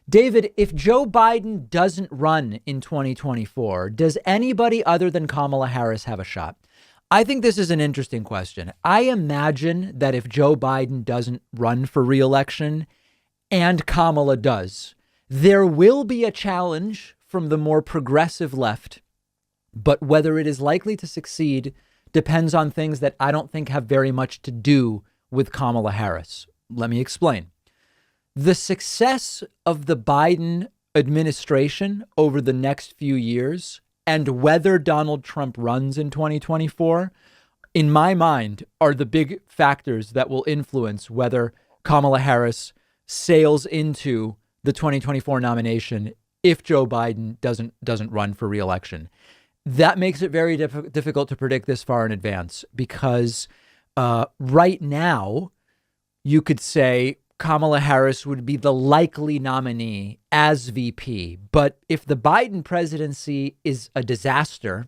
David, if Joe Biden doesn't run in 2024, does anybody other than Kamala Harris have a shot? I think this is an interesting question. I imagine that if Joe Biden doesn't run for re-election and Kamala does, there will be a challenge from the more progressive left. But whether it is likely to succeed depends on things that I don't think have very much to do with Kamala Harris. Let me explain. The success of the Biden administration over the next few years and whether Donald Trump runs in 2024, in my mind, are the big factors that will influence whether Kamala Harris sails into the 2024 nomination if Joe Biden doesn't run for re-election. That makes it very difficult to predict this far in advance because right now you could say Kamala Harris would be the likely nominee as VP. But if the Biden presidency is a disaster,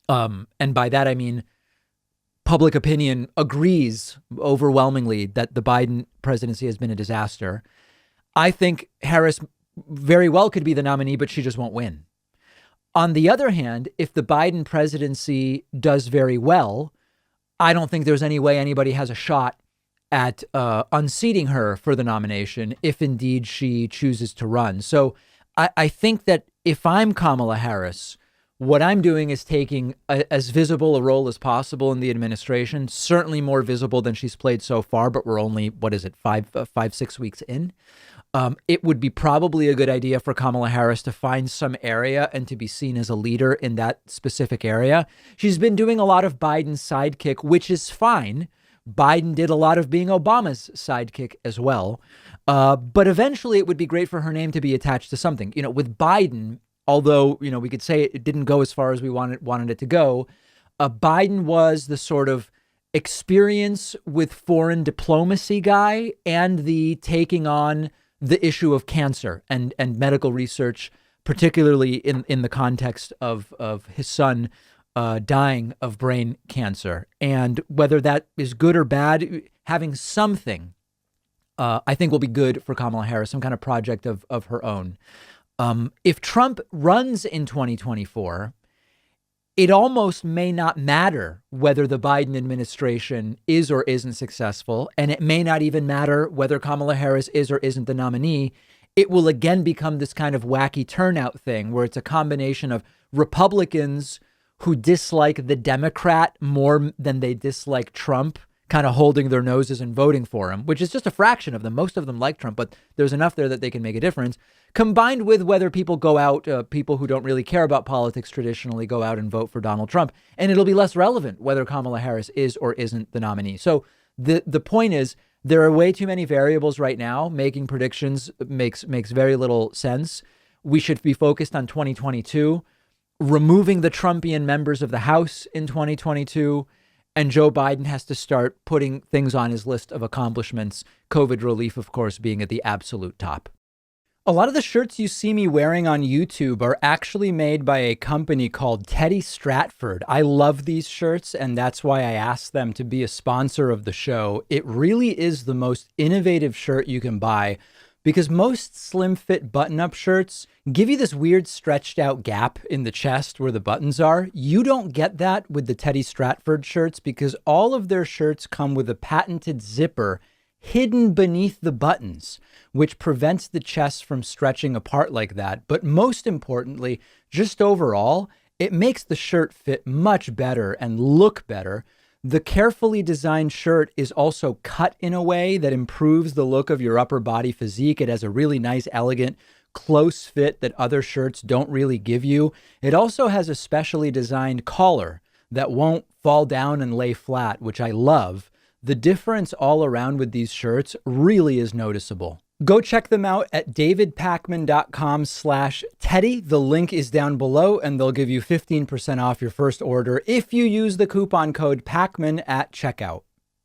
and by that I mean public opinion agrees overwhelmingly that the Biden presidency has been a disaster, I think Harris very well could be the nominee, but she just won't win. On the other hand, if the Biden presidency does very well, I don't think there's any way anybody has a shot at unseating her for the nomination if indeed she chooses to run. So I think that if I'm Kamala Harris, what I'm doing is taking as visible a role as possible in the administration, certainly more visible than she's played so far, but we're only, 6 weeks in. It would be probably a good idea for Kamala Harris to find some area and to be seen as a leader in that specific area. She's been doing a lot of Biden's sidekick, which is fine. Biden did a lot of being Obama's sidekick as well. But eventually it would be great for her name to be attached to something. You know, with Biden, although, you know, we could say it didn't go as far as we wanted it to go, Biden was the sort of experience with foreign diplomacy guy and the taking on the issue of cancer and medical research, particularly in the context of his son dying of brain cancer. And whether that is good or bad, having something, I think will be good for Kamala Harris, some kind of project of her own. If Trump runs in 2024, it almost may not matter whether the Biden administration is or isn't successful, and it may not even matter whether Kamala Harris is or isn't the nominee. It will again become this kind of wacky turnout thing where it's a combination of Republicans who dislike the Democrat more than they dislike Trump, kind of holding their noses and voting for him, which is just a fraction of them. Most of them like Trump, but there's enough there that they can make a difference, combined with whether people go out, people who don't really care about politics traditionally go out and vote for Donald Trump. And it'll be less relevant whether Kamala Harris is or isn't the nominee. So the point is, there are way too many variables right now. Making predictions makes very little sense. We should be focused on 2022, removing the Trumpian members of the House in 2022. And Joe Biden has to start putting things on his list of accomplishments, COVID relief, of course, being at the absolute top. A lot of the shirts you see me wearing on YouTube are actually made by a company called Teddy Stratford. I love these shirts, and that's why I asked them to be a sponsor of the show. It really is the most innovative shirt you can buy, because most slim fit button-up shirts give you this weird stretched out gap in the chest where the buttons are. You don't get that with the Teddy Stratford shirts because all of their shirts come with a patented zipper hidden beneath the buttons, which prevents the chest from stretching apart like that. But most importantly, just overall, it makes the shirt fit much better and look better. The carefully designed shirt is also cut in a way that improves the look of your upper body physique. It has a really nice, elegant, close fit that other shirts don't really give you. It also has a specially designed collar that won't fall down and lay flat, which I love. The difference all around with these shirts really is noticeable. Go check them out at davidpakman.com/Teddy. The link is down below and they'll give you 15% off your first order if you use the coupon code PAKMAN at checkout.